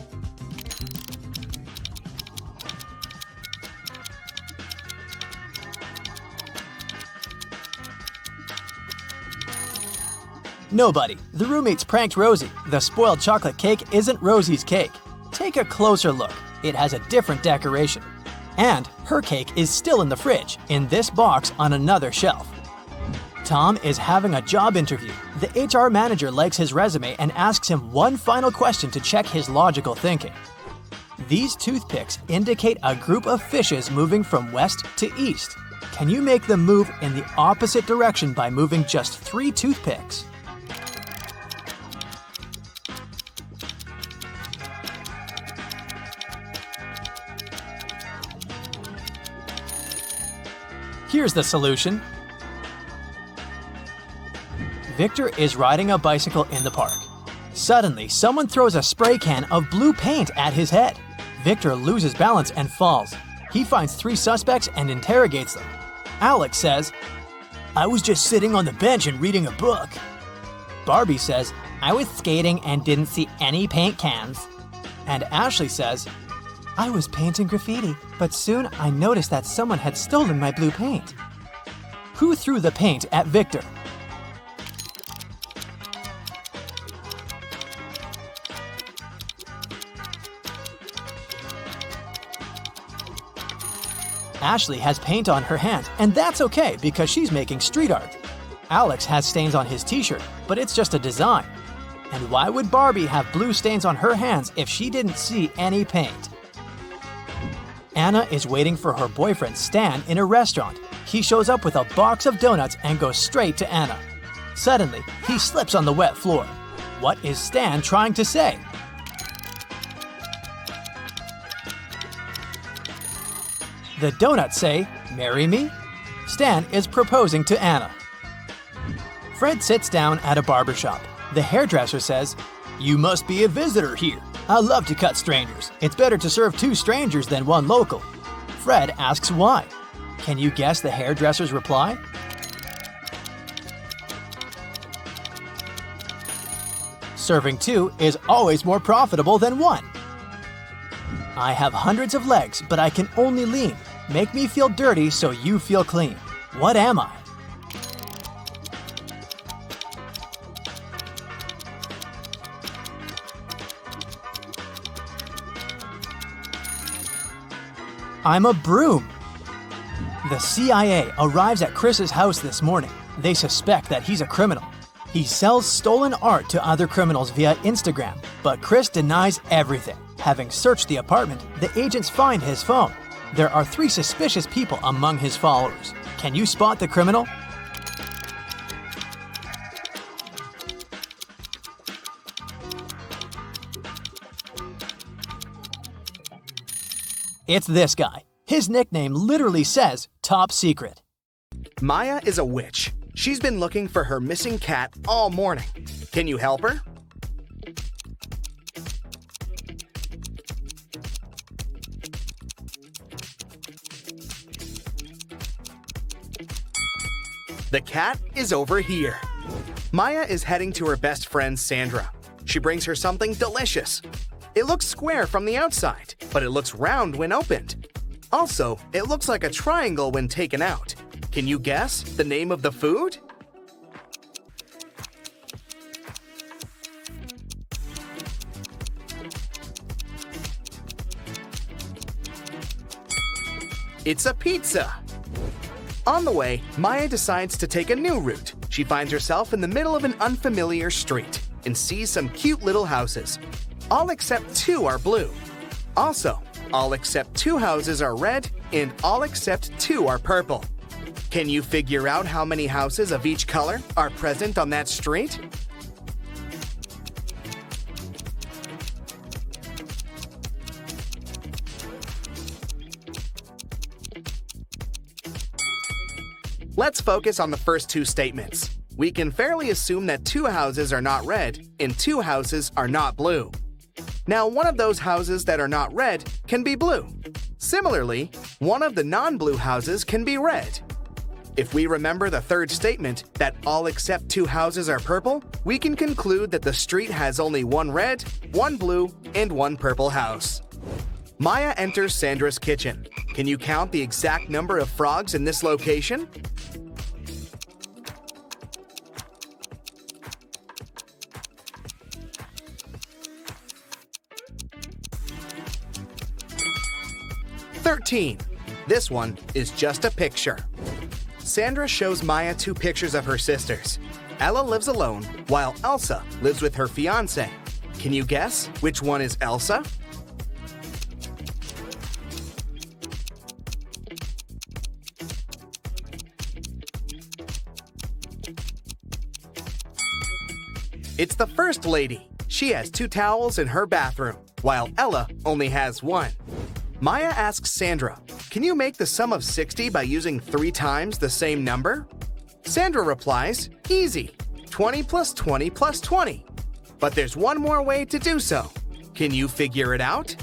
Nobody. The roommates pranked Rosie. The spoiled chocolate cake isn't Rosie's cake. Take a closer look. It has a different decoration. And her cake is still in the fridge, in this box on another shelf. Tom is having a job interview. The HR manager likes his resume and asks him one final question to check his logical thinking. These toothpicks indicate a group of fishes moving from west to east. Can you make them move in the opposite direction by moving just 3 toothpicks? Here's the solution. Victor is riding a bicycle in the park. Suddenly, someone throws a spray can of blue paint at his head. Victor loses balance and falls. He finds 3 suspects and interrogates them. Alex says, "I was just sitting on the bench and reading a book." Barbie says, "I was skating and didn't see any paint cans." And Ashley says, "I was painting graffiti, but soon I noticed that someone had stolen my blue paint." Who threw the paint at Victor? Ashley has paint on her hands, and that's okay because she's making street art. Alex has stains on his t-shirt, but it's just a design. And why would Barbie have blue stains on her hands if she didn't see any paint? Anna is waiting for her boyfriend Stan in a restaurant. He shows up with a box of donuts and goes straight to Anna. Suddenly, he slips on the wet floor. What is Stan trying to say? The donuts say, "Marry me?" Stan is proposing to Anna. Fred sits down at a barber shop. The hairdresser says, "You must be a visitor here. I love to cut strangers. It's better to serve 2 strangers than 1 local." Fred asks why. Can you guess the hairdresser's reply? Serving 2 is always more profitable than 1. I have hundreds of legs, but I can only lean. Make me feel dirty so you feel clean. What am I? I'm a broom. The CIA arrives at Chris's house this morning. They suspect that he's a criminal. He sells stolen art to other criminals via Instagram, but Chris denies everything. Having searched the apartment, the agents find his phone. There are 3 suspicious people among his followers. Can you spot the criminal? It's this guy. His nickname literally says top secret. Maya is a witch. She's been looking for her missing cat all morning. Can you help her? The cat is over here. Maya is heading to her best friend Sandra. She brings her something delicious. It looks square from the outside, but it looks round when opened. Also, it looks like a triangle when taken out. Can you guess the name of the food? It's a pizza. On the way, Maya decides to take a new route. She finds herself in the middle of an unfamiliar street and sees some cute little houses. All except 2 are blue. Also, all except 2 houses are red and all except 2 are purple. Can you figure out how many houses of each color are present on that street? Let's focus on the first 2 statements. We can fairly assume that 2 houses are not red and 2 houses are not blue. Now, one of those houses that are not red can be blue. Similarly, one of the non-blue houses can be red. If we remember the third statement, that all except 2 houses are purple, we can conclude that the street has only 1 red, 1 blue, and 1 purple house. Maya enters Sandra's kitchen. Can you count the exact number of frogs in this location? "13. This one is just a picture. Sandra shows Maya 2 pictures of her sisters. Ella lives alone, while Elsa lives with her fiancé. Can you guess which one is Elsa? It's the first lady. She has 2 towels in her bathroom, while Ella only has 1. Maya asks Sandra, can you make the sum of 60 by using 3 times the same number? Sandra replies, easy, 20 plus 20 plus 20. But there's one more way to do so. Can you figure it out?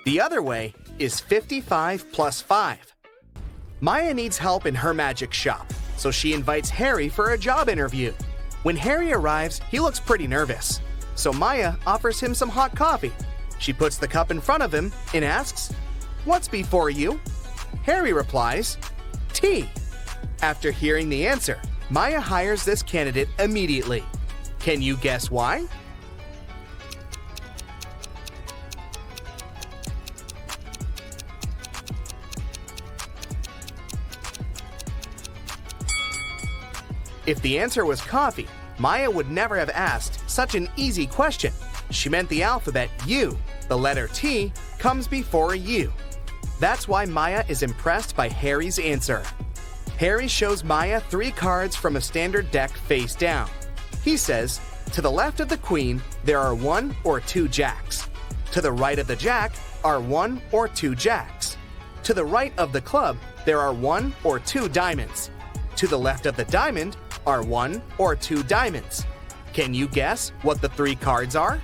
The other way is 55 plus 5. Maya needs help in her magic shop, so she invites Harry for a job interview. When Harry arrives, he looks pretty nervous, so Maya offers him some hot coffee. She puts the cup in front of him and asks, "What's before you?" Harry replies, "Tea." After hearing the answer, Maya hires this candidate immediately. Can you guess why? If the answer was coffee, Maya would never have asked such an easy question. She meant the alphabet U, the letter T, comes before U. That's why Maya is impressed by Harry's answer. Harry shows Maya 3 cards from a standard deck face down. He says, to the left of the queen, there are 1 or 2 jacks. To the right of the jack are 1 or 2 jacks. To the right of the club, there are 1 or 2 diamonds. To the left of the diamond are 1 or 2 diamonds. Can you guess what the 3 cards are?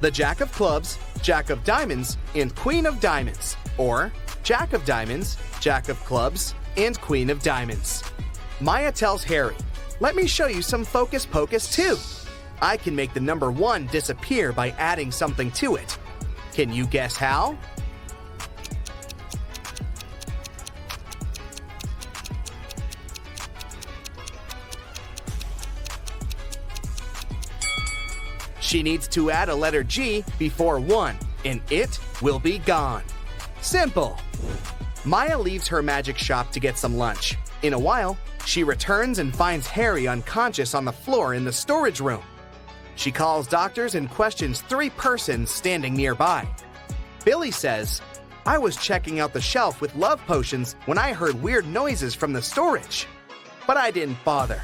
The Jack of Clubs, Jack of Diamonds, and Queen of Diamonds, or Jack of Diamonds, Jack of Clubs, and Queen of Diamonds. Maya tells Harry, "Let me show you some Focus Pocus too." I can make the number 1 disappear by adding something to it. Can you guess how? She needs to add a letter G before 1, and it will be gone. Simple. Maya leaves her magic shop to get some lunch. In a while, she returns and finds Harry unconscious on the floor in the storage room. She calls doctors and questions 3 persons standing nearby. Billy says, "I was checking out the shelf with love potions when I heard weird noises from the storage. But I didn't bother.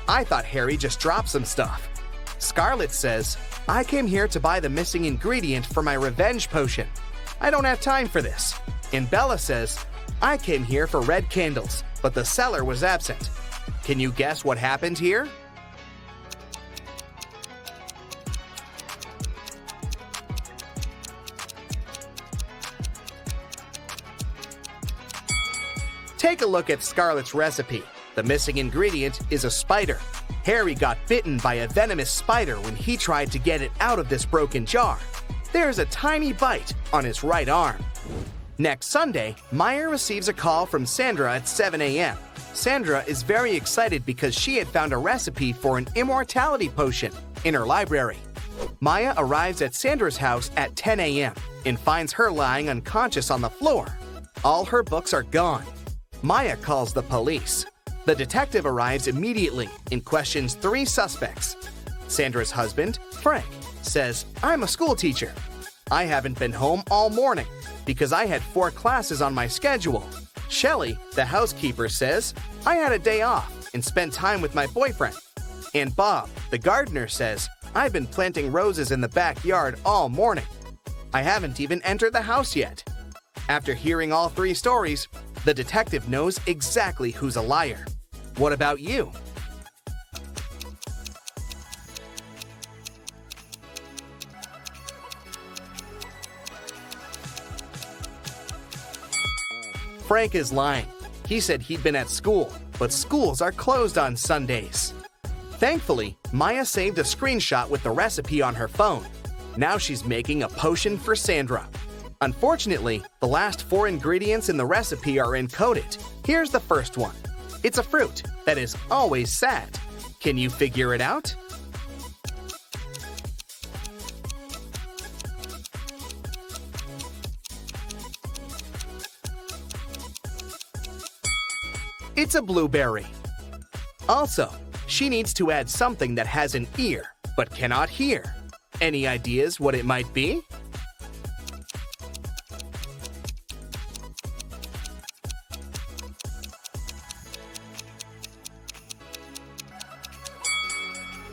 I thought Harry just dropped some stuff." Scarlet says, "I came here to buy the missing ingredient for my revenge potion. I don't have time for this." And Bella says, "I came here for red candles, but the seller was absent." Can you guess what happened here? Take a look at Scarlet's recipe. The missing ingredient is a spider. Harry got bitten by a venomous spider when he tried to get it out of this broken jar. There's a tiny bite on his right arm. Next Sunday, Maya receives a call from Sandra at 7 a.m. Sandra is very excited because she had found a recipe for an immortality potion in her library. Maya arrives at Sandra's house at 10 a.m. and finds her lying unconscious on the floor. All her books are gone. Maya calls the police. The detective arrives immediately and questions 3 suspects. Sandra's husband, Frank, says, "I'm a school teacher. I haven't been home all morning because I had 4 classes on my schedule." Shelley, the housekeeper, says, "I had a day off and spent time with my boyfriend." And Bob, the gardener, says, "I've been planting roses in the backyard all morning. I haven't even entered the house yet." After hearing all 3 stories, the detective knows exactly who's a liar. What about you? Frank is lying. He said he'd been at school, but schools are closed on Sundays. Thankfully, Maya saved a screenshot with the recipe on her phone. Now she's making a potion for Sandra. Unfortunately, the last 4 ingredients in the recipe are encoded. Here's the first one. It's a fruit that is always sad. Can you figure it out? It's a blueberry. Also, she needs to add something that has an ear but cannot hear. Any ideas what it might be?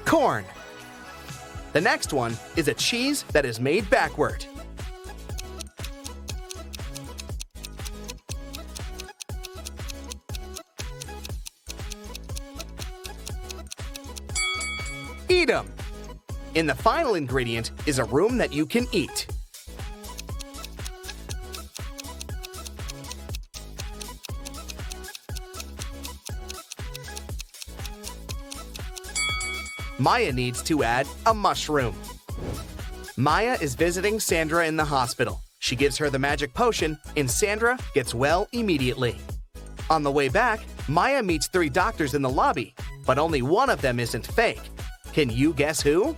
Corn. The next one is a cheese that is made backward. Eat 'em. And the final ingredient is a room that you can eat. Maya needs to add a mushroom. Maya is visiting Sandra in the hospital. She gives her the magic potion, and Sandra gets well immediately. On the way back, Maya meets 3 doctors in the lobby, but only one of them isn't fake. Can you guess who?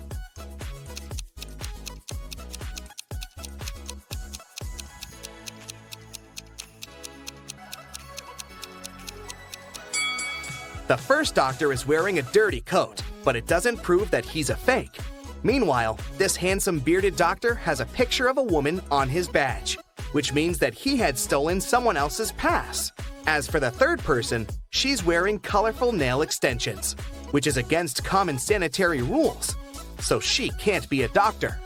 The first doctor is wearing a dirty coat, but it doesn't prove that he's a fake. Meanwhile, this handsome bearded doctor has a picture of a woman on his badge, which means that he had stolen someone else's pass. As for the third person, she's wearing colorful nail extensions, which is against common sanitary rules, so she can't be a doctor.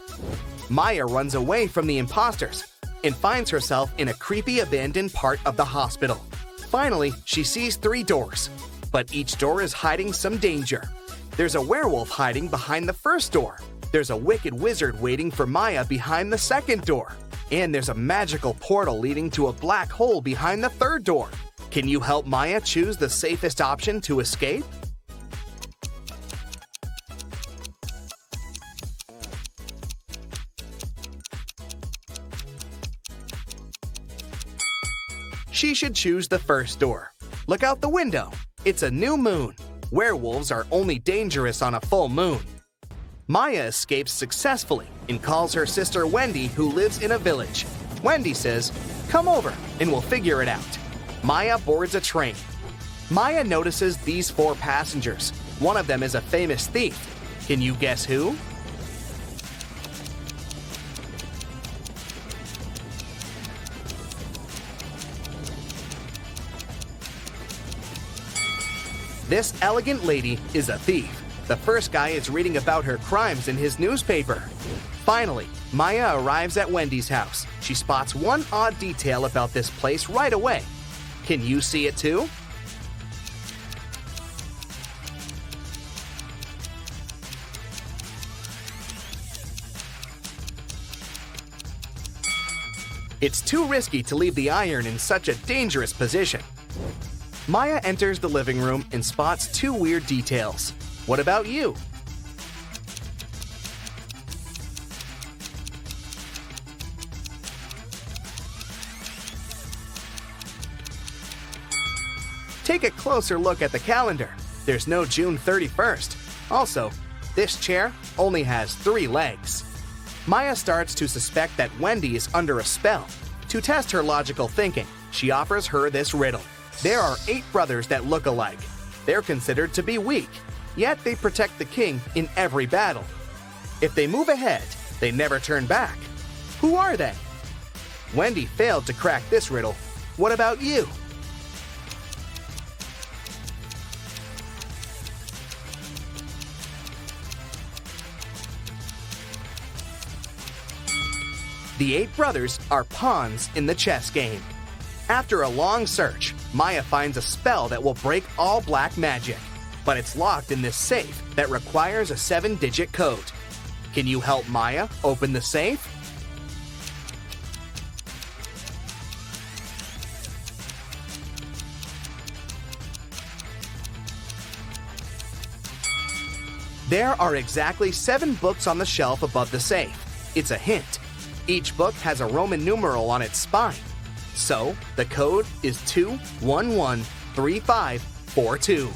Maya runs away from the imposters and finds herself in a creepy abandoned part of the hospital. Finally, she sees 3 doors, but each door is hiding some danger. There's a werewolf hiding behind the first door. There's a wicked wizard waiting for Maya behind the second door. And there's a magical portal leading to a black hole behind the third door. Can you help Maya choose the safest option to escape? She should choose the first door. Look out the window. It's a new moon. Werewolves are only dangerous on a full moon. Maya escapes successfully and calls her sister Wendy, who lives in a village. Wendy says, "Come over and we'll figure it out." Maya boards a train. Maya notices these 4 passengers. One of them is a famous thief. Can you guess who? This elegant lady is a thief. The first guy is reading about her crimes in his newspaper. Finally, Maya arrives at Wendy's house. She spots one odd detail about this place right away. Can you see it too? It's too risky to leave the iron in such a dangerous position. Maya enters the living room and spots 2 weird details. What about you? Take a closer look at the calendar. There's no June 31st. Also, this chair only has 3 legs. Maya starts to suspect that Wendy is under a spell. To test her logical thinking, she offers her this riddle. There are 8 brothers that look alike. They're considered to be weak, yet they protect the king in every battle. If they move ahead, they never turn back. Who are they? Wendy failed to crack this riddle. What about you? The 8 brothers are pawns in the chess game. After a long search, Maya finds a spell that will break all black magic, but it's locked in this safe that requires a 7-digit code. Can you help Maya open the safe? There are exactly 7 books on the shelf above the safe. It's a hint. Each book has a Roman numeral on its spine. So, the code is 2113542.